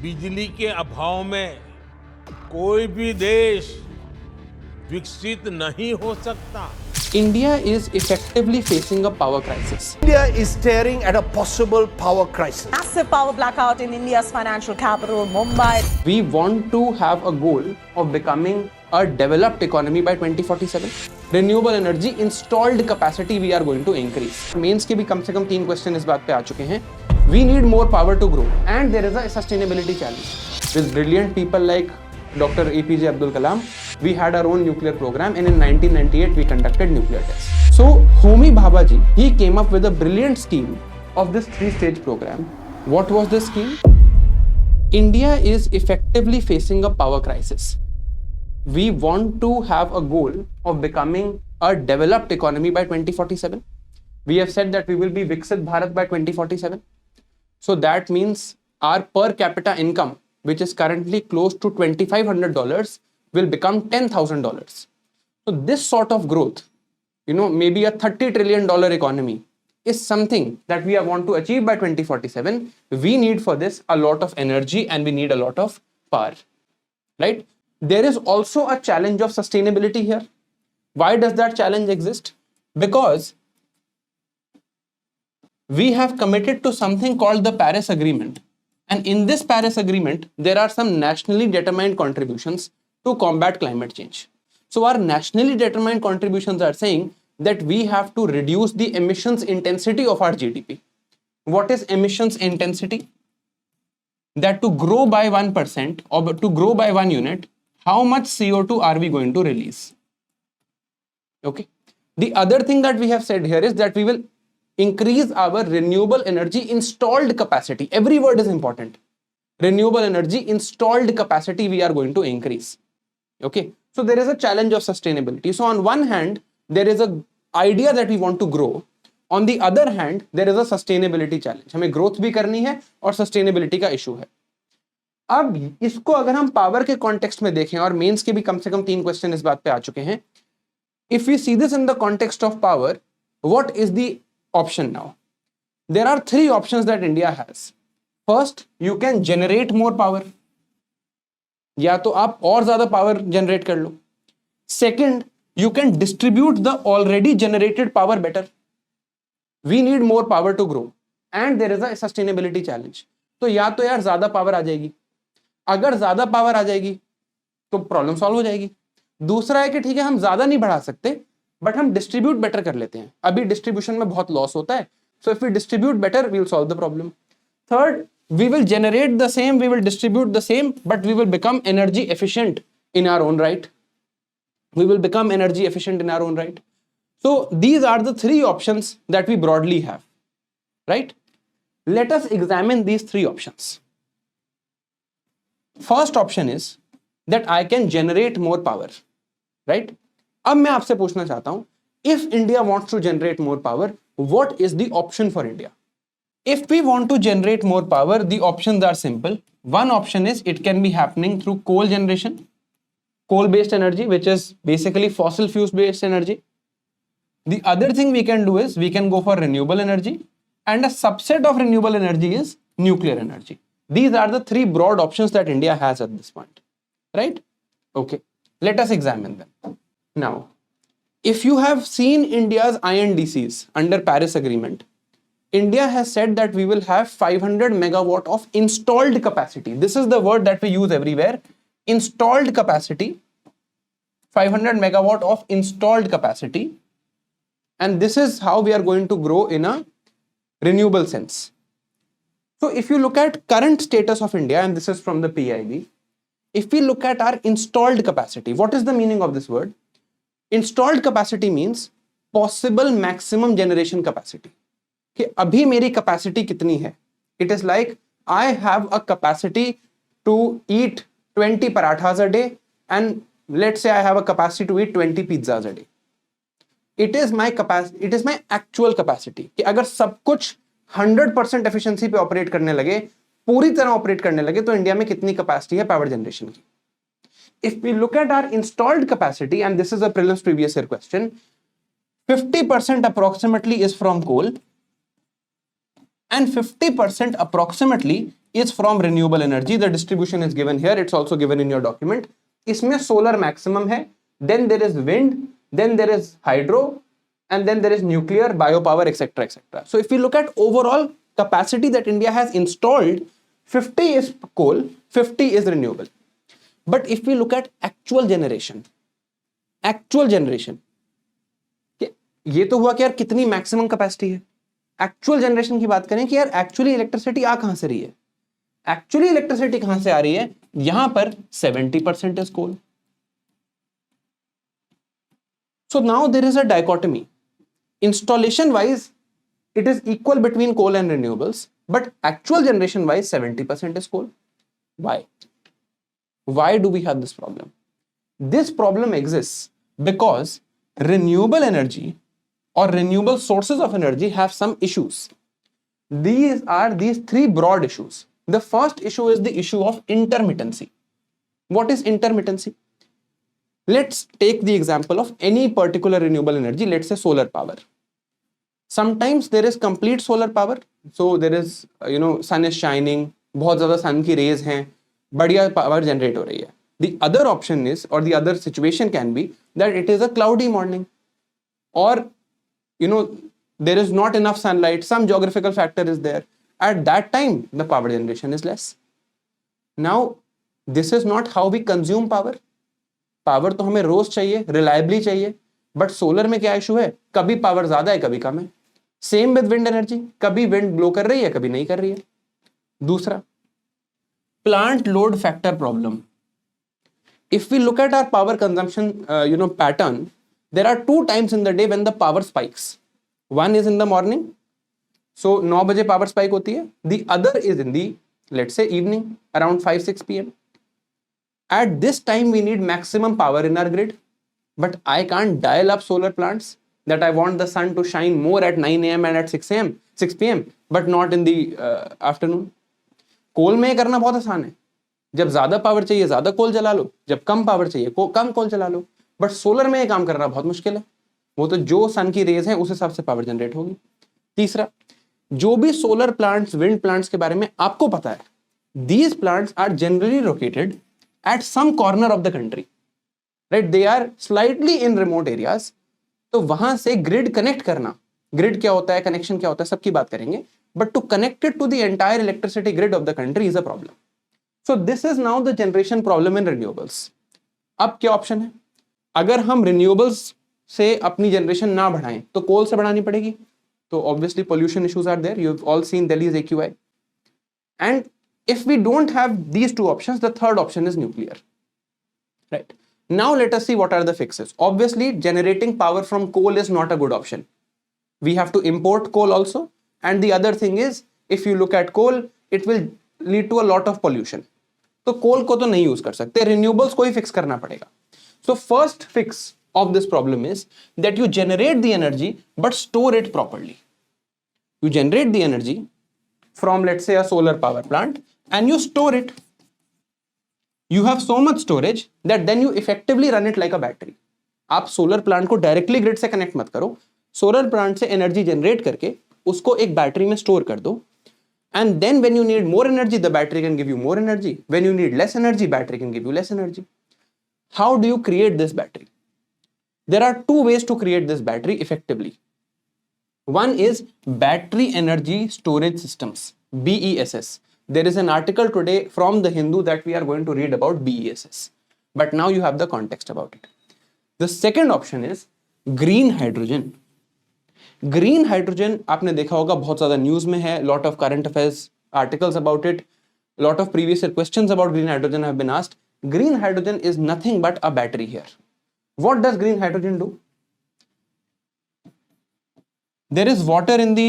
बिजली के अभाव में कोई भी देश विकसित नहीं हो सकता। India is effectively facing a power crisis. India is staring at a possible power crisis. Massive power blackout in India's financial capital, Mumbai. We want to have a goal of becoming a developed economy by 2047. Renewable energy installed capacity we are going to increase. Mains के भी कम से कम 3 question इस बात पे आ चुके हैं. We need more power to grow and there is a sustainability challenge. With brilliant people like Dr. APJ Abdul Kalam, we had our own nuclear program and in 1998 we conducted nuclear tests. So Homi Bhabha ji, he came up with a brilliant scheme of this 3-stage program. What was the scheme? India is effectively facing a power crisis. We want to have a goal of becoming a developed economy by 2047. We have said that we will be Viksit Bharat by 2047. So that means our per capita income, which is currently close to $2,500, will become $10,000. So this sort of growth, maybe a $30 trillion economy is something that we want to achieve by 2047. We need for this a lot of energy and we need a lot of power, right? There is also a challenge of sustainability here. Why does that challenge exist? Because we have committed to something called the Paris Agreement. And in this Paris Agreement, there are some nationally determined contributions to combat climate change. So our nationally determined contributions are saying that we have to reduce the emissions intensity of our GDP. What is emissions intensity? That to grow by 1% or to grow by 1 unit, how much CO2 are we going to release? Okay. The other thing that we have said here is that we will increase our renewable energy installed capacity. Every word is important. Renewable energy installed capacity we are going to increase. Okay. So there is a challenge of sustainability. So on one hand, there is a idea that we want to grow. On the other hand, there is a sustainability challenge. हमें growth भी करनी है और sustainability का issue है. अब इसको अगर हम पावर के कॉन्टेक्स्ट में देखें और मेंस के भी कम से कम 3 क्वेश्चन इस बात पे आ चुके हैं. If we see this in the context of power, what is the option now? There are 3 options that India has. First, you can generate more power. या तो आप और ज्यादा पावर जनरेट कर लो. Second, you can distribute the already generated power better. We need more power to grow and there is a sustainability challenge. तो या तो यार ज्यादा पावर आ जाएगी. अगर ज्यादा पावर आ जाएगी तो प्रॉब्लम सॉल्व हो जाएगी. दूसरा है कि ठीक है हम ज्यादा नहीं बढ़ा सकते बट हम डिस्ट्रीब्यूट बेटर कर लेते हैं. अभी डिस्ट्रीब्यूशन में बहुत लॉस होता है. So if we distribute better we will solve the problem. Third, we will generate the same, we will distribute the same, but we will become energy efficient in our own right. We will become energy efficient in our own right. So these are the 3 options that we broadly have, right? Let us examine these 3 options. First option is that I can generate more power, right? अब मैं आपसे पूछना चाहता हूं, if India wants to generate more power, what is the option for India? If we want to generate more power, the options are simple. One option is it can be happening through coal generation, coal-based energy, which is basically fossil fuels-based energy. The other thing we can do is we can go for renewable energy, and a subset of renewable energy is nuclear energy. These are the 3 broad options that India has at this point, right? Okay, let us examine them. Now, if you have seen India's INDCs under Paris Agreement, India has said that we will have 500 megawatt of installed capacity. This is the word that we use everywhere. Installed capacity. 500 megawatt of installed capacity. And this is how we are going to grow in a renewable sense. So if you look at current status of India, and this is from the PIB, if we look at our installed capacity, what is the meaning of this word? Installed capacity means possible maximum generation capacity. कि अभी मेरी capacity कितनी है. It is like I have a capacity to eat 20 parathas a day and let's say I have a capacity to eat 20 pizzas a day. It is my capacity, it is my actual capacity. कि अगर सब कुछ 100% efficiency पे operate करने लगे, पूरी तरह operate करने लगे, तो इंडिया में कितनी कैपेसिटी है पावर जनरेशन की. If we look at our installed capacity, and this is a prelims previous year question, 50% approximately is from coal and 50% approximately is from renewable energy. The distribution is given here. It's also given in your document. इसमें solar maximum है, then there is wind, then there is hydro, and then there is nuclear, biopower, etc., etc. So if we look at overall capacity that India has installed, 50 is coal, 50 is renewable. But if we look at actual generation, ये तो हुआ कि यार कितनी maximum capacity है. Actual generation की बात करें कि यार एक्चुअली इलेक्ट्रिसिटी आ कहां से रही है, एक्चुअली इलेक्ट्रिसिटी कहां से आ रही है, यहां पर 70% is coal. So now there is a dichotomy. Installation wise it is equal between coal and renewables, but actual generation wise 70% is coal. Why do we have this problem? This problem exists because renewable energy or renewable sources of energy have some issues. These are these three broad issues. The first issue is the issue of intermittency. What is intermittency? Let's take the example of any particular renewable energy, let's say solar power. Sometimes there is complete solar power, so there is sun is shining, बहुत ज़्यादा sun की rays हैं, बढ़िया power generate हो रही है. The other option is, or the other situation can be that it is a cloudy morning, or there is not enough sunlight, some geographical factor is there. At that time, the power generation is less. Now, this is not how we consume power. Power तो हमें रोज चाहिए, reliably चाहिए. But solar में क्या issue है, कभी power ज्यादा है कभी कम है. सेम विद विंड एनर्जी, कभी विंड ब्लो कर रही है कभी नहीं कर रही है. दूसरा, plant load factor problem. If we look at our power consumption pattern, there are 2 times in the day when the power spikes. One is in the morning, so 9 बजे पावर स्पाइक होती है. The other is in the let's say evening around 5-6 PM. At this time we need maximum power in our grid. But I can't dial up solar plants that I want the sun to shine more at 9 AM and at 6 PM, but not in the afternoon. कोल में करना बहुत आसान है. जब ज्यादा power चाहिए ज्यादा कोल जला लो, जब कम पावर चाहिए कम कोल जला लो. बट सोलर में ये काम करना बहुत मुश्किल है. वो तो जो सन की रेज है उस हिसाब से पावर जनरेट होगी. तीसरा, जो भी सोलर प्लांट्स, विंड प्लांट्स के बारे में आपको पता है, these plants are generally located at some corner of the country. Right, they are slightly in remote areas. तो वहां से ग्रिड कनेक्ट करना, ग्रिड क्या होता है, कनेक्शन क्या होता है, सबकी बात करेंगे. But to connect it to the entire electricity grid of the country is a problem. So this is now the generation problem in renewables. अब क्या ऑप्शन है? अगर हम रिन्यूएबल्स से अपनी जनरेशन ना बढ़ाएं तो कोल से बढ़ानी पड़ेगी. तो obviously pollution issues are there. You have all seen Delhi's AQI. And if we don't have these 2 options, the third option is nuclear. Right. Now let us see what are the fixes. Obviously, generating power from coal is not a good option. We have to import coal also. And the other thing is, if you look at coal, it will lead to a lot of pollution. तो coal को तो नहीं use कर सकते. Renewables को ही fix करना पड़ेगा. So first fix of this problem is that you generate the energy but store it properly. You generate the energy from, let's say, a solar power plant and you store it. You have so much storage that then you effectively run it like a battery. आप solar plant को directly grid से connect मत करो. Solar plant से energy generate करके उसको एक battery में स्टोर कर दो. And then when you need more energy, the battery can give you more energy. When you need less energy, battery can give you less energy. How do you create this battery? There are 2 ways to create this battery effectively. One is battery energy storage systems, BESS. There is an article today from the Hindu that we are going to read about BESS. But now you have the context about it. The second option is green hydrogen. Green hydrogen आपने देखा होगा बहुत ज़्यादा news में है. Lot of current affairs articles about it. Lot of previous year questions about green hydrogen have been asked. Green hydrogen is nothing but a battery here. What does green hydrogen do? There is water in the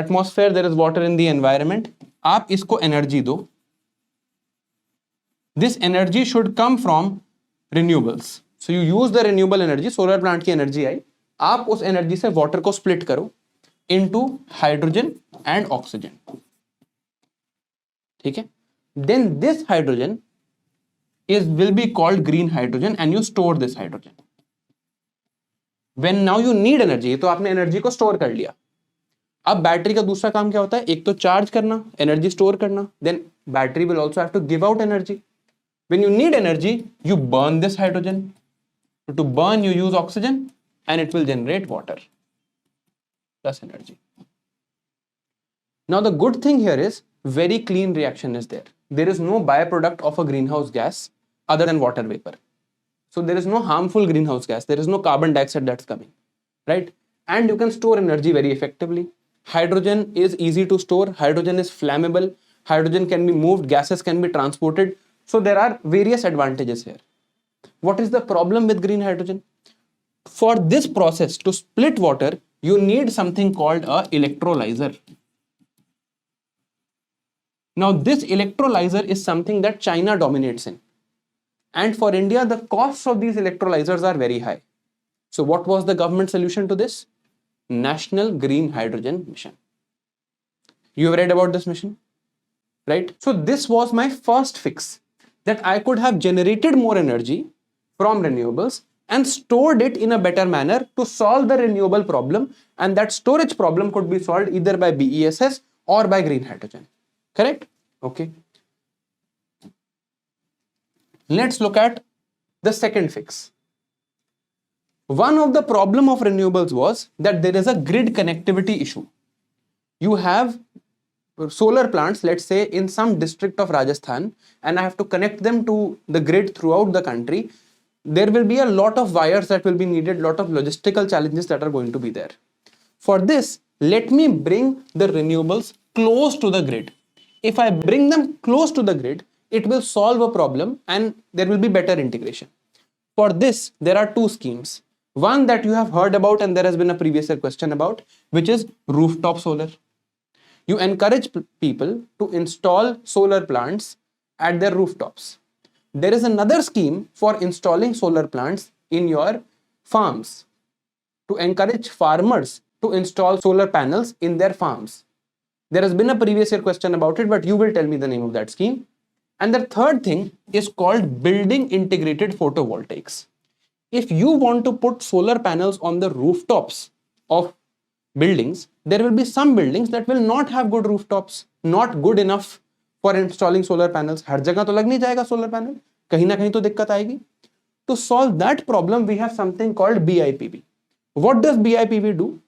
atmosphere. There is water in the environment. आप इसको energy दो. This energy should come from renewables. So you use the renewable energy. Solar plant की energy आई, आप उस energy से water को split करो into hydrogen and oxygen. ठीक है. Then this hydrogen will be called green hydrogen and you store this hydrogen. When now you need energy, तो आपने एनर्जी को स्टोर कर लिया. अब बैटरी का दूसरा काम क्या होता है? एक तो चार्ज करना, एनर्जी स्टोर करना, then battery will also have to give out energy. When you need energy, you burn this hydrogen. So to burn, you use oxygen and it will generate water plus energy. Now the good thing here is very clean reaction is there. There is no byproduct of a greenhouse gas other than water vapor. So there is no harmful greenhouse gas. There is no carbon dioxide that's coming, right? And you can store energy very effectively. Hydrogen is easy to store. Hydrogen is flammable. Hydrogen can be moved. Gases can be transported. So there are various advantages here. What is the problem with green hydrogen? For this process to split water, you need something called a electrolyzer. Now this electrolyzer is something that China dominates in. And for India, the costs of these electrolyzers are very high. So what was the government solution to this? National Green Hydrogen Mission. You have read about this mission, right? So this was my first fix, that I could have generated more energy from renewables and stored it in a better manner to solve the renewable problem, and that storage problem could be solved either by BESS or by green hydrogen. Correct? Okay. Let's look at the second fix. One of the problem of renewables was that there is a grid connectivity issue. You have solar plants, let's say in some district of Rajasthan, and I have to connect them to the grid throughout the country. There will be a lot of wires that will be needed, lot of logistical challenges that are going to be there. For this, let me bring the renewables close to the grid. If I bring them close to the grid, it will solve a problem and there will be better integration. For this, there are two schemes. One that you have heard about and there has been a previous question about, which is rooftop solar. You encourage people to install solar plants at their rooftops. There is another scheme for installing solar plants in your farms, to encourage farmers to install solar panels in their farms. There has been a previous year question about it, but you will tell me the name of that scheme. And the third thing is called building integrated photovoltaics. If you want to put solar panels on the rooftops of buildings, there will be some buildings that will not have good rooftops, not good enough for installing solar panels. हर जगह तो लग नहीं जाएगा solar panel, कहीं ना कहीं तो दिक्कत आएगी. To solve that problem, we have something called BIPV. What does BIPV do?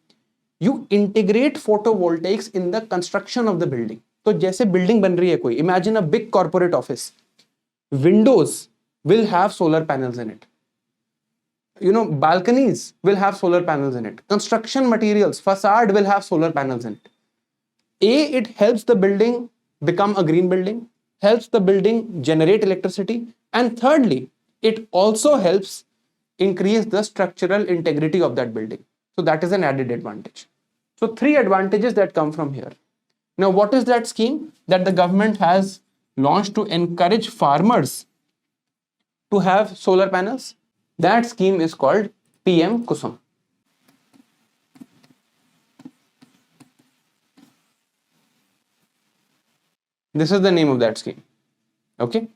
You integrate photovoltaics in the construction of the building. तो जैसे बिल्डिंग बन रही है कोई, imagine a big corporate office. Windows will have solar panels in it. Balconies will have solar panels in it. Construction materials, facade will have solar panels in it. It helps the building become a green building, helps the building generate electricity, and thirdly, it also helps increase the structural integrity of that building. So that is an added advantage. So 3 advantages that come from here. Now, what is that scheme that the government has launched to encourage farmers to have solar panels? That scheme is called PM Kusum. This is the name of that scheme. Okay.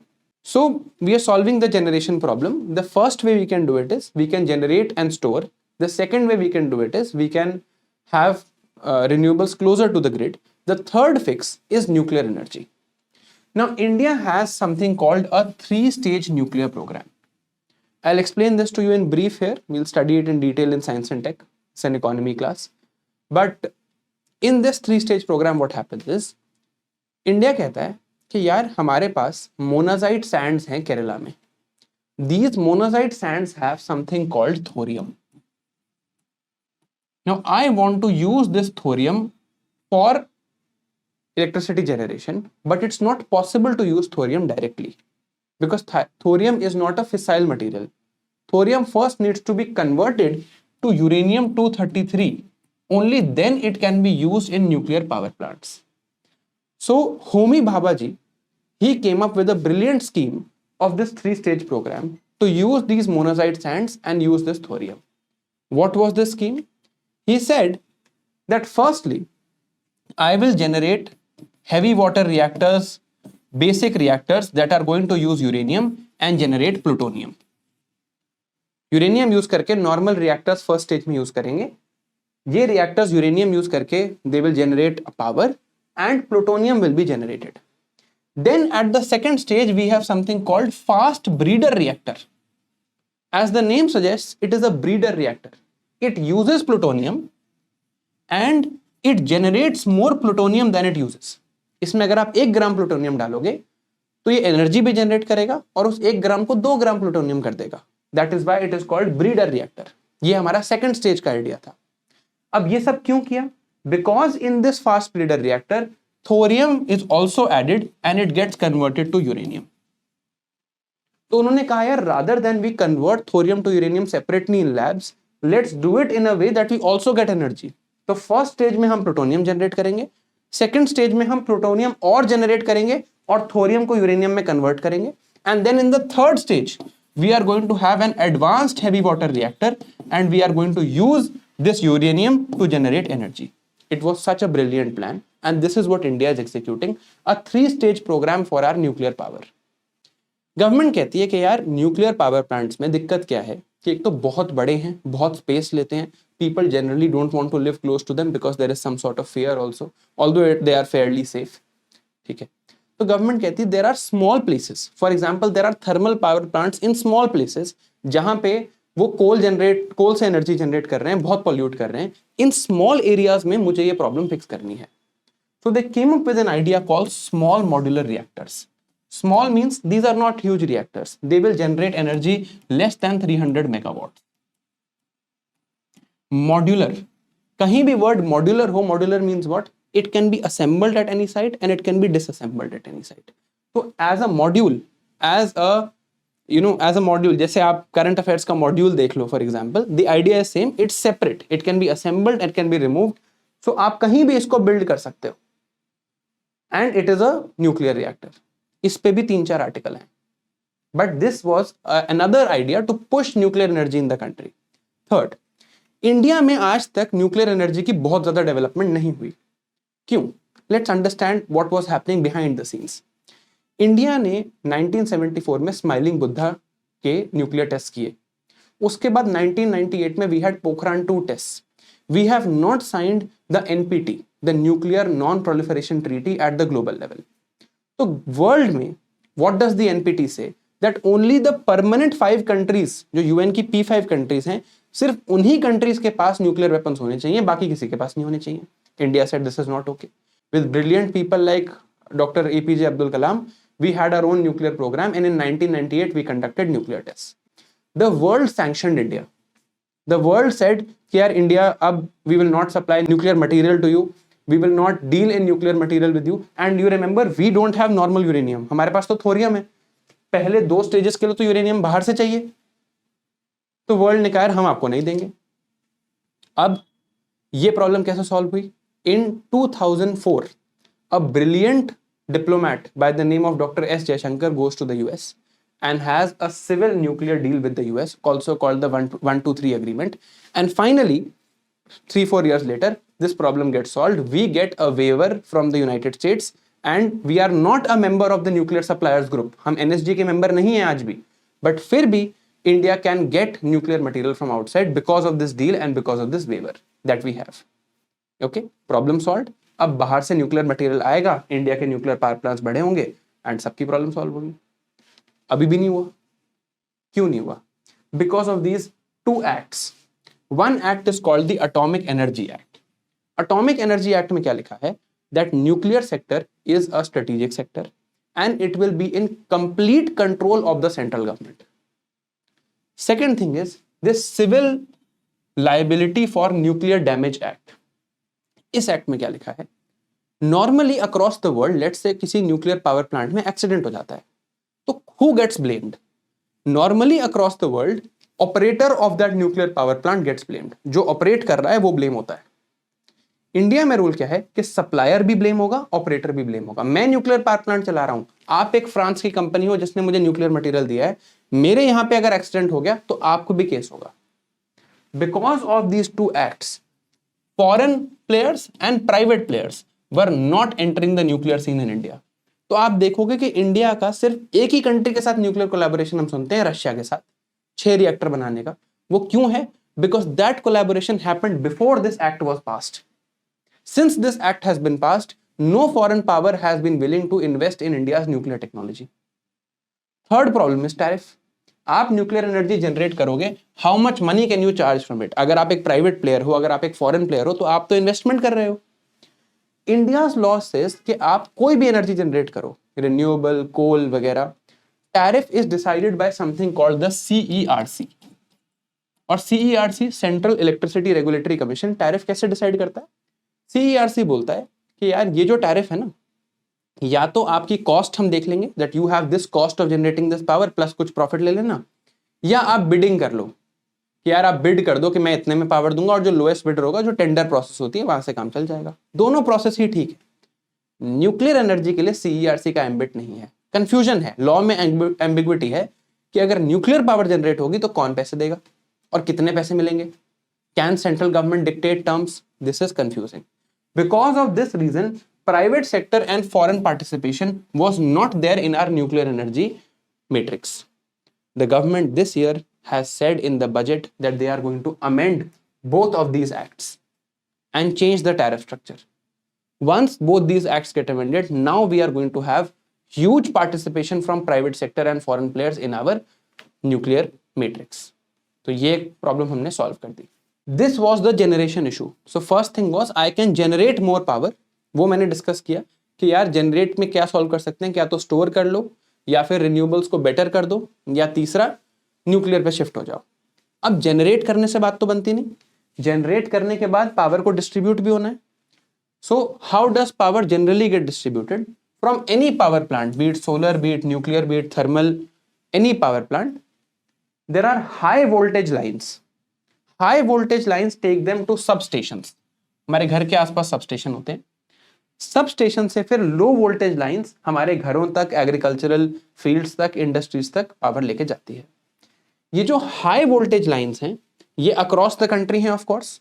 So we are solving the generation problem. The first way we can do it is we can generate and store. The second way we can do it is we can have renewables closer to the grid. The third fix is nuclear energy. Now, India has something called a 3-stage nuclear program. I'll explain this to you in brief here. We'll study it in detail in science and tech. It's an economy class. But in this 3-stage program, what happens is, India कहता है कि यार हमारे पास monazite sands हैं केरला में. These monazite sands have something called thorium. Now, I want to use this thorium for electricity generation, but it's not possible to use thorium directly because thorium is not a fissile material. Thorium first needs to be converted to uranium-233. Only then it can be used in nuclear power plants. So, Homi Bhabha, he came up with a brilliant scheme of this 3-stage program to use these monazite sands and use this thorium. What was the scheme? He said that firstly, I will generate heavy water reactors, basic reactors that are going to use uranium and generate plutonium. Uranium use करके normal reactors first stage में use करेंगे, ये reactors uranium use करके they will generate power and plutonium will be generated. Then at the second stage we have something called fast breeder reactor. As the name suggests, it is a breeder reactor. It uses plutonium and it generates more plutonium than it uses. इसमें अगर आप 1 ग्राम plutonium डालोगे तो ये energy भी generate करेगा और उस 1 ग्राम को 2 ग्राम प्लूटोनियम कर देगा. That is why it is called breeder reactor. ये हमारा सेकंड स्टेज का आइडिया था. अब ये सब क्यों किया? Because in this fast breeder reactor thorium is also added and it gets converted to uranium. तो उन्होंने कहा यार rather than we convert thorium to uranium separately in labs, let's do it in a way that we also get energy. तो first stage में हम plutonium generate करेंगे, second stage में हम प्लूटोनियम और जनरेट करेंगे और थोरियम को यूरेनियम में कन्वर्ट करेंगे, and then in the third stage we are going to have an advanced heavy water reactor and we are going to use this uranium to generate energy. It was such a brilliant plan and this is what India is executing, a 3-stage program for our nuclear power. Government कहती है कि यार nuclear power plants में दिक्कत क्या है कि एक तो बहुत बड़े हैं, बहुत स्पेस लेते हैं, people generally don't want to live close to them because there is some sort of fear also, although they are fairly safe. ठीक है, तो गवर्नमेंट कहती है there are small places, for example there are thermal power plants in small places जहां पे वो कोल से energy generate कर रहे हैं, बहुत पॉल्यूट कर रहे हैं, इन स्मॉल एरियाज में मुझे ये प्रॉब्लम फिक्स करनी है. So they came up with an idea called small modular reactors. Small means these are not huge reactors. They will generate energy less than 300 megawatts. Modular. कहीं भी word modular हो, modular means what? It can be assembled at any site and it can be disassembled at any site. So as a module, as a module, जैसे आप current affairs का module देख लो for example, the idea is same. It's separate. It can be assembled, it can be removed. So आप कहीं भी इसको build कर सकते हो. And it is a nuclear reactor. इस पे भी 3-4 आर्टिकल हैं. But this was another idea to push nuclear energy in the country. Third, India में आज तक न्यूक्लियर एनर्जी की बहुत ज्यादा डेवलपमेंट नहीं हुई. क्यों? Let's understand what was happening behind the scenes. India ने 1974 में स्माइलिंग बुद्धा के न्यूक्लियर टेस्ट किए. उसके बाद 1998 में we had Pokhran 2 test. We have not signed the NPT, the nuclear non proliferation treaty at the global level. तो वर्ल्ड में what does the NPT say? That only the permanent 5 countries, जो UN की P5 countries हैं, सिर्फ उन्हीं countries के पास nuclear weapons होने चाहिए, बाकी किसी के पास नहीं होने चाहिए. India said this is not okay. With brilliant people like doctor APJ Abdul Kalam, we had our own nuclear programme and in 1998 we conducted nuclear test. The world sanctioned India. The world said कि यार India, अब we will not supply nuclear material to you, we will not deal in nuclear material with you, and you remember we don't have normal uranium. हमारे पास तो thorium है. पहले 2 stages के लिए तो यूरेनियम बाहर से चाहिए. तो वर्ल्ड ने कहा हम आपको नहीं देंगे. अब ये प्रॉब्लम कैसे सॉल्व हुई? इन 2004 a brilliant diplomat by the name of Dr. S. Jaishankar goes to the US and has a civil nuclear deal with the US, also called the 123 agreement. And finally, 3-4 years later, this problem gets solved. We get a waiver from the United States and we are not a member of the nuclear suppliers group. हम NSG के member नहीं हैं आज भी, but फिर भी India can get nuclear material from outside because of this deal and because of this waiver that we have. Okay, problem solved. अब बाहर से nuclear material आएगा, इंडिया के nuclear power plants बड़े होंगे and सबकी problem solve होगी. अभी भी नहीं हुआ. क्यों नहीं हुआ? Because of these 2 acts. One act is called the Atomic Energy Act. Atomic Energy Act में क्या लिखा है? That nuclear sector is a strategic sector and it will be in complete control of the central government. Second thing is this Civil Liability for Nuclear Damage Act. इस act में क्या लिखा है? Normally across the world, let's say किसी nuclear power plant में accident हो जाता है, तो who gets blamed? Normally across the world, operator of that nuclear power plant gets blamed. जो ऑपरेट कर रहा है वो ब्लेम होता है. इंडिया में रूल क्या है कि सप्लायर भी ब्लेम होगा, ऑपरेटर भी ब्लेम होगा. मैं न्यूक्लियर पावर प्लांट चला रहा हूं, आप एक फ्रांस की कंपनी हो जिसने मुझे न्यूक्लियर मटेरियल दिया है, मेरे यहां पे अगर एक्सीडेंट हो गया तो आपको भी केस होगा. Because of these 2 acts, foreign players and private players were not entering the nuclear seen in India. तो आप देखोगे कि इंडिया का सिर्फ एक ही कंट्री के साथ न्यूक्लियर कोलैबोरेशन हम सुनते हैं, रशिया के साथ 6 रिएक्टर बनाने का. वो क्यों है? because that collaboration happened before this act was passed. Since this act has been passed, no foreign power has been willing to invest in India's nuclear technology. Third problem is tariff. आप nuclear energy generate करोगे, how much money can you charge from it? अगर आप एक private player हो, अगर आप एक foreign player हो, तो आप तो इन्वेस्टमेंट कर रहे हो. इंडियाज लॉ सेज कि आप कोई भी एनर्जी जनरेट करो, रिन्यूएबल, कोल वगैरह, tariff is decided by something called the CERC. और CERC, central electricity regulatory commission, tariff कैसे डिसाइड करता है? CERC बोलता है कि यार ये जो टैरिफ है ना, या तो आपकी कॉस्ट हम देख लेंगे, that you have this cost of generating this power plus कुछ प्रॉफिट ले लेना, या आप बिडिंग कर लो कि यार आप बिड कर दो कि मैं इतने में पावर दूंगा, और जो लोएस्ट बिडर होगा, जो टेंडर प्रोसेस होती है, वहां से काम चल जाएगा. दोनों प्रोसेस ही ठीक है. न्यूक्लियर एनर्जी के लिए CERC का एम्बिट नहीं है. कंफ्यूजन है, लॉ में एम्बिग्विटी है कि अगर न्यूक्लियर पावर जनरेट होगी तो कौन पैसे देगा और कितने पैसे मिलेंगे. Can central government dictate terms? This is confusing. Because of this reason, private sector and foreign participation was not there in our nuclear energy matrix. The government this year has said in the budget that they are going to amend both of these acts and change the tariff structure. Once both these acts get amended, now we are going to have huge participation from private sector and foreign players in our nuclear matrix. तो ये problem हमने solve कर दी. This was the generation issue. So first thing was I can generate more power. वो मैंने discuss किया कि यार generate में क्या सॉल्व कर सकते हैं, क्या तो स्टोर कर लो, या फिर रिन्यूएबल्स को बेटर कर दो, या तीसरा न्यूक्लियर पे शिफ्ट हो जाओ. अब जनरेट करने से बात तो बनती नहीं. जनरेट करने के बाद पावर को डिस्ट्रीब्यूट भी होना है. So how does power generally get distributed? From any power plant, be it solar, be it nuclear, be it thermal, any power plant, there are high voltage lines. High voltage lines take them to substations. हमारे घर के आसपास sub station होते हैं. Sub station से फिर low voltage lines हमारे घरों तक, एग्रीकल्चरल फील्ड्स तक, इंडस्ट्रीज तक पावर लेके जाती है. ये जो हाई वोल्टेज लाइंस हैं, ये अक्रॉस द कंट्री हैं. Of course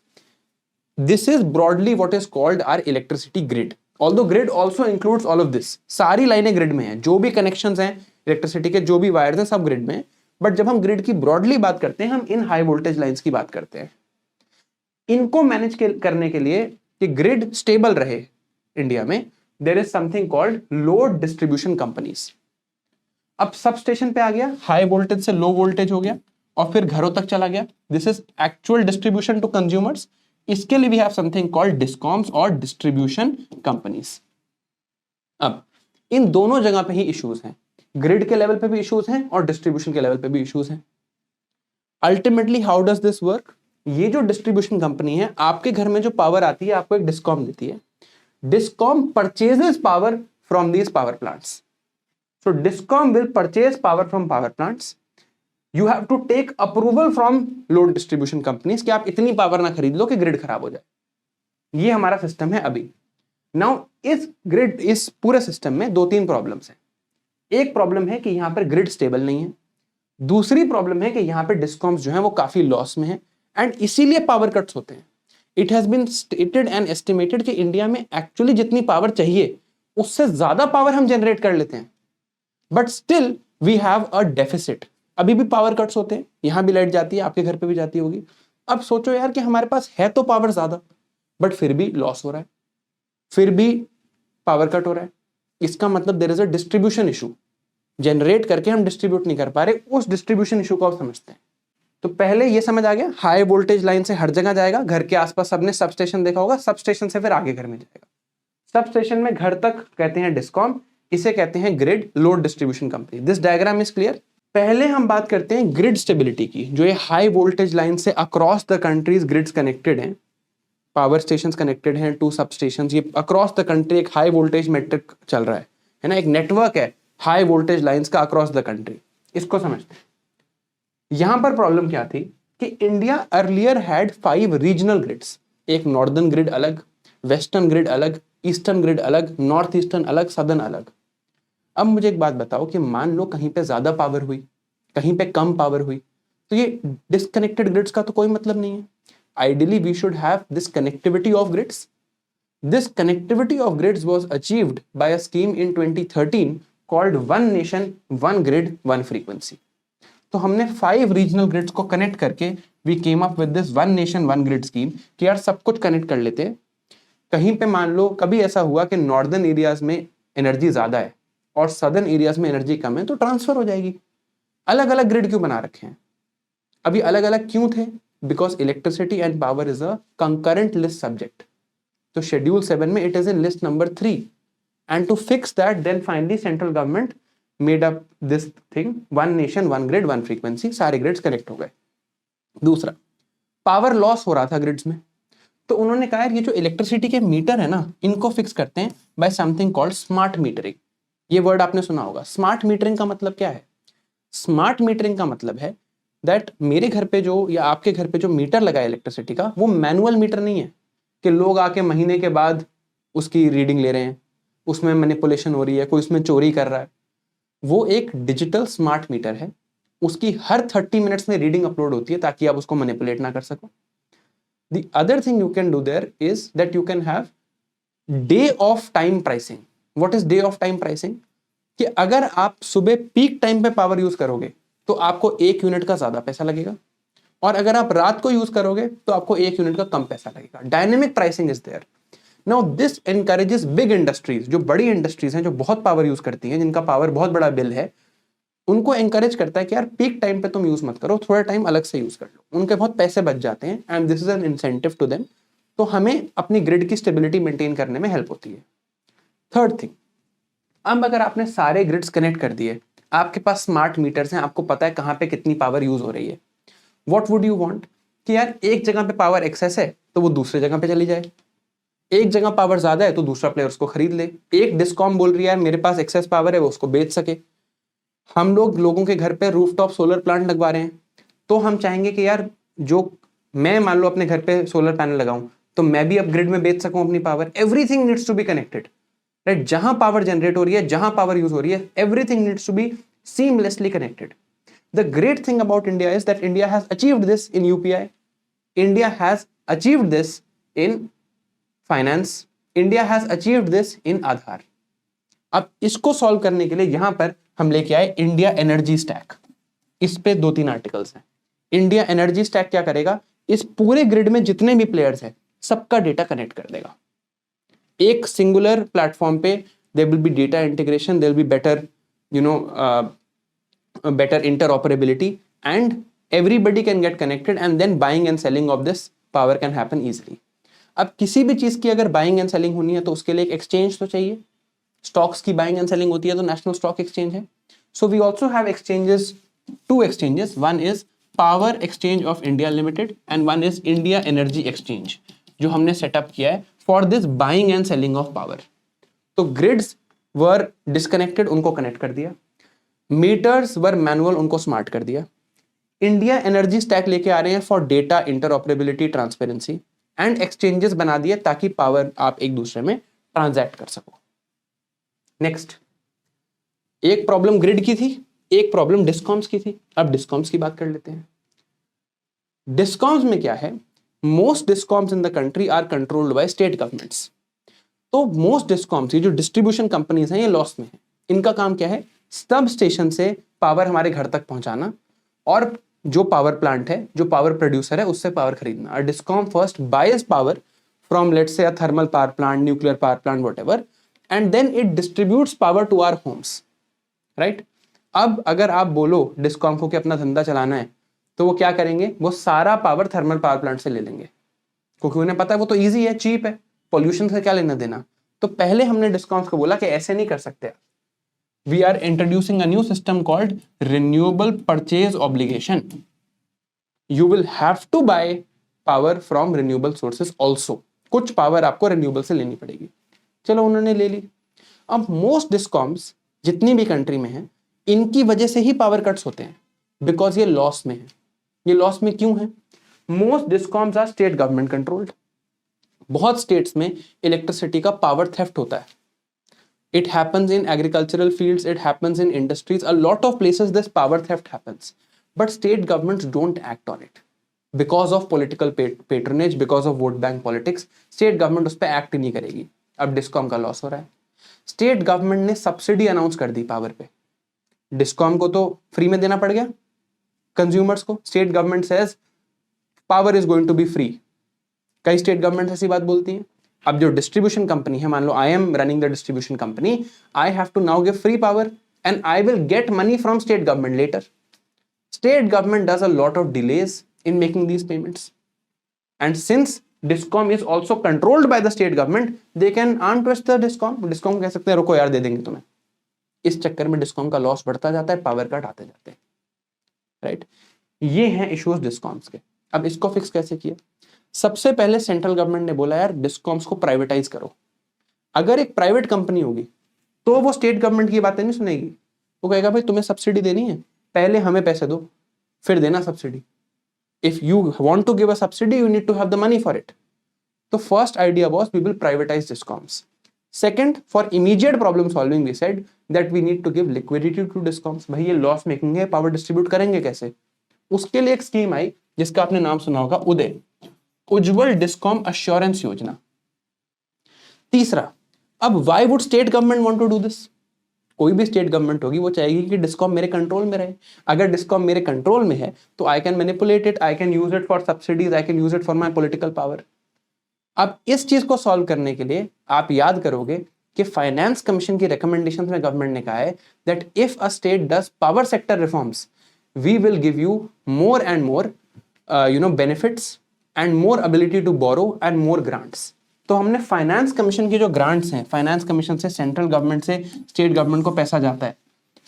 this is broadly what is called our electricity grid. Although grid also includes all of this. सारी लाइनें ग्रिड में हैं, जो भी कनेक्शंस हैं इलेक्ट्रिसिटी के, जो भी वायर्स हैं, सब ग्रिड में हैं. बट जब हम ग्रिड की ब्रॉडली बात करते हैं, हम इन हाई वोल्टेज लाइंस की बात करते हैं. इनको मैनेज करने के लिए कि ग्रिड स्टेबल रहे इंडिया में, there is something called load distribution companies. अब सब स्टेशन पे आ गया, हाई वोल्टेज से लो वोल्टेज हो गया, और फिर घरों तक चला गया. This is actual distribution to consumers. इसके लिए we have something called discoms और डिस्ट्रीब्यूशन कंपनीज. अब इन दोनों जगह पे ही इश्यूज हैं. ग्रिड के लेवल पे भी इश्यूज हैं और डिस्ट्रीब्यूशन के लेवल पे भी इश्यूज हैं. Ultimately how does this work? ये जो डिस्ट्रीब्यूशन कंपनी है, आपके घर में जो पावर आती है, आपको एक डिस्कॉम देती है. Discom purchases power from these power plants. So Discom will purchase power from power plants. You have to take approval from load distribution companies कि आप इतनी पावर ना खरीद लो कि ग्रिड खराब हो जाए. ये हमारा सिस्टम है अभी. नाउ इस पूरे सिस्टम में 2-3 प्रॉब्लम्स हैं. एक प्रॉब्लम है कि यहां पर ग्रिड स्टेबल नहीं है. दूसरी प्रॉब्लम है कि यहां पर डिस्कॉम्स जो है वो काफी लॉस में है, एंड इसीलिए पावर कट्स होते हैं. It has been stated and estimated कि इंडिया में एक्चुअली जितनी पावर चाहिए उससे ज्यादा पावर हम जनरेट कर लेते हैं, but still we have a deficit. अभी भी पावर कट्स होते हैं, यहां भी लाइट जाती है, आपके घर पे भी जाती होगी. अब सोचो यार कि हमारे पास है तो पावर ज्यादा, बट फिर भी लॉस हो रहा है, फिर भी पावर कट हो रहा है. इसका मतलब there is a distribution issue. Generate करके हम डिस्ट्रीब्यूट नहीं कर पा रहे. उस डिस्ट्रीब्यूशन इशू को आप समझते हैं. तो पहले ये समझ आ गया, हाई वोल्टेज लाइन से हर जगह जाएगा. घर के आसपास सबने सब स्टेशन देखा होगा, सब स्टेशन से फिर आगे घर में जाएगा. सब स्टेशन में घर तक कहते हैं डिस्कॉम, इसे कहते हैं grid load distribution company. This diagram is clear. पहले हम बात करते हैं ग्रिड स्टेबिलिटी की. जो ये हाई वोल्टेज लाइन से across the countries grids connected हैं, पावर स्टेशंस कनेक्टेड हैं टू सब स्टेशंस. ये अक्रॉस द कंट्री एक हाई वोल्टेज मेट्रिक चल रहा है ना, एक नेटवर्क है हाई वोल्टेज लाइंस का अक्रॉस द कंट्री. इसको समझते हैं. यहां पर प्रॉब्लम क्या थी कि India earlier had 5 regional grids. एक नॉर्दर्न ग्रिड अलग, वेस्टर्न ग्रिड अलग, ईस्टर्न ग्रिड अलग, नॉर्थ ईस्टर्न अलग, सदर्न अलग. अब मुझे एक बात बताओ कि मान लो कहीं पे ज्यादा पावर हुई, कहीं पे कम पावर हुई, तो ये डिस्कनेक्टेड ग्रिड्स का तो कोई मतलब नहीं है. Ideally we should have this connectivity of grids. This connectivity of grids was achieved by a scheme in 2013 called one nation one grid one frequency. तो हमने 5 रीजनल ग्रिड्स को कनेक्ट करके we came up with this one nation one grid scheme कि यार सब कुछ connect कर लेते हैं। कहीं पे मान लो कभी ऐसा हुआ कि नॉर्दर्न एरियाज में एनर्जी ज्यादा है और सदर्न एरियाज में एनर्जी कम है, तो ट्रांसफर हो जाएगी। अलग अलग ग्रिड क्यों बना रखे हैं? अभी अलग अलग क्यों थे? Because electricity and power is a concurrent list subject. तो शेड्यूल 7 में it is in list number 3, and to fix that then finally central government made up this thing, one nation one grid one frequency, सारे grids connect हो गए। दूसरा, power loss हो रहा था grids में, तो उन्होंने कहा ये जो इलेक्ट्रिसिटी के मीटर है ना, इनको फिक्स करते हैं by something called smart metering. ये वर्ड आपने सुना होगा। स्मार्ट मीटरिंग का मतलब क्या है? स्मार्ट मीटरिंग का मतलब है दैट मेरे घर पे जो या आपके घर पे जो मीटर लगा है इलेक्ट्रिसिटी का, वो मैनुअल मीटर नहीं है कि लोग आके महीने के बाद उसकी रीडिंग ले रहे हैं, उसमें मैनिपुलेशन हो रही है, कोई उसमें चोरी कर रहा है। वो एक डिजिटल स्मार्ट मीटर है, उसकी हर 30 मिनट्स में रीडिंग अपलोड होती है ताकि आप उसको मैनिपुलेट ना कर सको। The other thing you can do their is that you can have day of time pricing. What is day of time pricing? कि अगर आप सुबह पीक टाइम पे पावर यूज करोगे तो आपको 1 यूनिट का ज्यादा पैसा लगेगा, और अगर आप रात को यूज करोगे तो आपको 1 यूनिट का कम पैसा लगेगा। Dynamic pricing is there. Now this encourages big industries, जो बड़ी इंडस्ट्रीज हैं, जो बहुत पावर यूज करती हैं, जिनका पावर बहुत बड़ा बिल है, उनको एनकरेज करता है कि यार पीक टाइम पे तुम यूज मत करो, थोड़ा टाइम अलग से यूज कर लो। उनके बहुत पैसे बच जाते हैं and this is an incentive to them. तो हमें अपनी ग्रिड की स्टेबिलिटी मेंटेन करने में हेल्प होती है। थर्ड थिंग, अब अगर आपने सारे ग्रिड्स कनेक्ट कर दिए, आपके पास स्मार्ट मीटर्स हैं, आपको पता है कहाँ पे कितनी पावर यूज हो रही है, व्हाट वुड यू वांट? कि यार एक जगह पे पावर एक्सेस है तो वो दूसरे जगह पे चली जाए, एक जगह पावर ज्यादा है तो दूसरा प्लेयर उसको खरीद ले। एक डिस्कॉम बोल रही है यार मेरे पास एक्सेस पावर है, वो उसको बेच सके। हम लोगों के घर पे रूफटॉप सोलर प्लांट लगवा रहे हैं, तो हम चाहेंगे कि यार जो मैं मान लो अपने घर पे सोलर पैनल लगाऊं तो मैं भी अब ग्रिड में बेच सकूं अपनी power. Everything needs to be connected, right? जहां पावर जनरेट हो रही है, जहां पावर यूज हो रही है, everything needs to be seamlessly connected. The great thing about India is that India has achieved this in UPI. India has achieved this in finance. India has achieved this in Aadhaar. अब इसको solve करने के लिए यहां पर हम लेके आए इंडिया एनर्जी स्टैक। इस पे 2-3 आर्टिकल्स हैं। इंडिया एनर्जी स्टैक क्या करेगा? इस पूरे ग्रिड में जितने भी प्लेयर्स हैं सबका डेटा कनेक्ट कर देगा। एक सिंगुलर प्लेटफॉर्म पे there will be data integration, there will be better better interoperability, and everybody can get connected, and then buying and selling of this power can happen easily. अब किसी भी चीज की अगर बाइंग एंड सेलिंग होनी है तो उसके लिए एक एक्सचेंज तो चाहिए। स्टॉक्स की बाइंग एंड सेलिंग होती है तो नेशनल स्टॉक एक्सचेंज है। So we also have exchanges, 2 exchanges, one is power exchange of India limited and one is India energy exchange, जो हमने सेटअप किया है for this buying and selling of power. तो grids were disconnected, उनको कनेक्ट कर दिया। मीटर्स वर मैनुअल, उनको स्मार्ट कर दिया। इंडिया एनर्जी स्टैक लेके आ रहे हैं for data interoperability, transparency, and exchanges बना दिए ताकि पावर आप एक दूसरे में ट्रांजैक्ट कर सको। नेक्स्ट, एक प्रॉब्लम ग्रिड की थी, एक प्रॉब्लम डिस्कॉम्स की थी। अब डिस्कॉम्स की बात कर लेते हैं। डिस्कॉम्स में क्या है? Most discoms in the country are controlled by state governments. तो मोस्ट डिस्कॉम्स, ये जो डिस्ट्रीब्यूशन कंपनीज हैं, ये लॉस में है। इनका काम क्या है? सब स्टेशन से पावर हमारे घर तक पहुंचाना, और जो पावर प्लांट है, जो पावर प्रोड्यूसर है, उससे पावर खरीदना। और discom first buys power from let's say a thermal power plant, nuclear power plant, whatever, and then it distributes power to our homes, right? अब अगर आप बोलो डिस्कॉम को कि अपना धंधा चलाना है, तो वो क्या करेंगे? वो सारा पावर थर्मल पावर प्लांट से ले लेंगे, क्योंकि उन्हें पता है वो तो ईजी है, चीप है, पॉल्यूशन से क्या लेना देना। तो पहले हमने डिस्कॉम्स को बोला कि ऐसे नहीं कर सकते। We are introducing a new system called renewable purchase obligation. You will have to buy power from renewable sources also. कुछ पावर आपको रिन्यूएबल से लेनी पड़ेगी। चलो, उन्होंने ले ली। अब मोस्ट डिस्कॉम्स जितनी भी कंट्री में हैं, इनकी वजह से ही पावर कट्स होते हैं, बिकॉज ये लॉस में है। ये लॉस में क्यों है? Most discoms are state government controlled. बहुत स्टेट्स में इलेक्ट्रिसिटी का पावर थेफ्ट होता है। It happens in agricultural fields, it happens in industries, a lot of places this power theft happens, but state governments don't act on it because of political patronage, because of vote bank politics. State government उस पर act नहीं करेगी। अब discom का loss हो रहा है। State government ने सब्सिडी अनाउंस कर दी पावर पे, डिस्कॉम को तो फ्री में देना पड़ गया, कंज्यूमर्स को. State government says power is going to be free. कई स्टेट गवर्नमेंट ऐसी बात बोलती हैं. अब जो डिस्ट्रीब्यूशन कंपनी है, मान लो I am running the distribution company, I have to now give free power and I will get money from state government later. State government does a lot of delays in making these payments, and since DISCOM is also controlled by the state government, they can arm twist the DISCOM. DISCOM कह सकते हैं रुको यार दे देंगे तुम्हें. इस चक्कर में DISCOM का लॉस बढ़ता जाता है, पावर कट आते जाते हैं. राइट, ये हैं इश्यूज डिस्कॉम्स के. अब इसको फिक्स कैसे किया? सबसे पहले सेंट्रल गवर्नमेंट ने बोला यार डिस्कॉम्स को प्राइवेटाइज करो. अगर एक प्राइवेट कंपनी होगी तो वो स्टेट गवर्नमेंट की बातें नहीं सुनेगी. वो कहेगा भाई तुम्हें सब्सिडी देनी है, पहले हमें पैसे दो फिर देना subsidy. If you want to give a subsidy you need to have the money for it. तो first idea was we will privatise discoms. Second, for immediate problem solving we said that we need to give liquidity to discoms. भाई ये loss making है, power distribute करेंगे कैसे? उसके लिए एक scheme आई जिसका आपने नाम सुना होगा, उदय, उज्जवल डिस्कॉम अश्योरेंस योजना. तीसरा, अब why would state government want to do this? कोई भी स्टेट गवर्नमेंट होगी वो चाहेगी कि डिस्कॉम मेरे कंट्रोल में रहे. अगर डिस्कॉम मेरे कंट्रोल में है तो I can manipulate it, I can use it for subsidies, I can use it for my political power. अब इस चीज को सॉल्व करने के लिए आप याद करोगे कि फाइनेंस कमीशन की रिकमेंडेशंस में गवर्नमेंट ने कहा है that if a state does power sector reforms we will give you more and more benefits and more ability to borrow and more grants. तो हमने फाइनेंस कमीशन की जो ग्रांट्स हैं, फाइनेंस कमीशन से सेंट्रल गवर्नमेंट से state government को पैसा जाता है,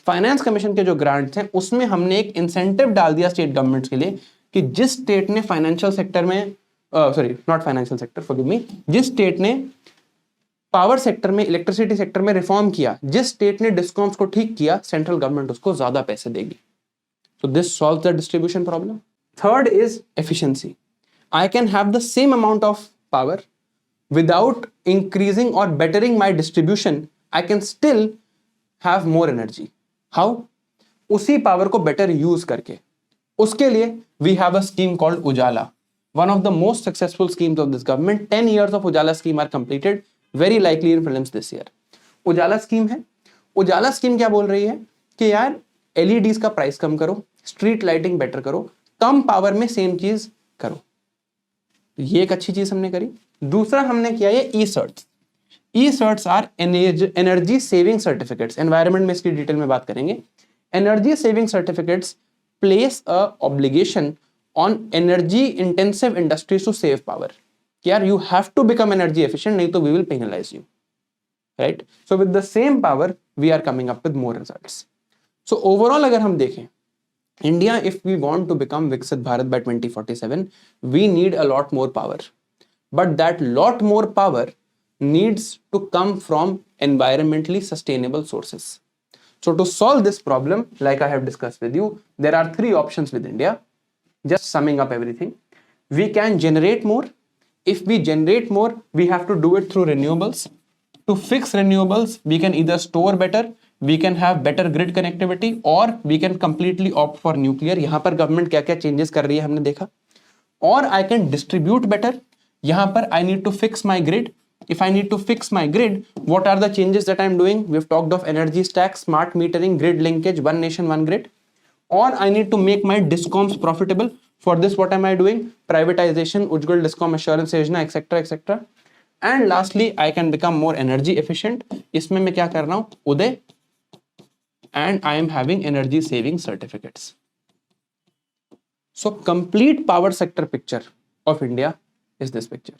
फाइनेंस कमीशन के जो ग्रांट्स हैं उसमें हमने एक इंसेंटिव डाल दिया स्टेट गवर्नमेंट्स के लिए कि जिस स्टेट ने फाइनेंशियल सेक्टर में not financial sector, forgive me, जिस स्टेट ने पावर सेक्टर में, इलेक्ट्रिसिटी सेक्टर में रिफॉर्म किया, जिस स्टेट ने डिस्कॉम्स को ठीक किया, सेंट्रल गवर्नमेंट उसको ज्यादा पैसे देगी. So this solves the distribution problem. Third is efficiency. I can have the same amount of power without increasing or bettering my distribution, I can still have more energy. How? उसी power को better use करके. उसके लिए we have a scheme called Ujala, one of the most successful schemes of this government. 10 years of Ujala scheme are completed, very likely in films this year. Ujala scheme है. Ujala scheme क्या बोल रही है कि यार LEDs का price कम करो, street lighting better करो, कम पावर में सेम चीज करो. ये एक अच्छी चीज हमने करी. दूसरा हमने किया ये e certs. E certs are energy saving certificates. Environment में इसकी डिटेल में बात करेंगे. Energy saving certificates place a obligation on energy intensive industries to save power. यार you have to become energy efficient, नहीं तो we will penalise you. Right, so with the same power we are coming up with more results. So overall अगर हम देखें, India, if we want to become Viksit Bharat by 2047, we need a lot more power. But that lot more power needs to come from environmentally sustainable sources. So to solve this problem, like I have discussed with you, there are three options with India. Just summing up everything. We can generate more. If we generate more, we have to do it through renewables. To fix renewables, we can either store better, we can have better grid connectivity, or we can completely opt for nuclear. यहाँ पर government क्या क्या changes कर रही है हमने देखा. और I can distribute better. यहाँ पर I need to fix my grid. If I need to fix my grid, what are the changes that I'm doing? We've talked of energy stack, smart metering, grid linkage, one nation, one grid. Or I need to make my discoms profitable. For this, what am I doing? Privatization, Ujjwal Discom Assurance Yojana, etc., etc. And lastly, I can become more energy efficient. इसमें मैं क्या कर रहा हूँ? उदय. And I am having energy saving certificates. So complete power sector picture of India is this picture.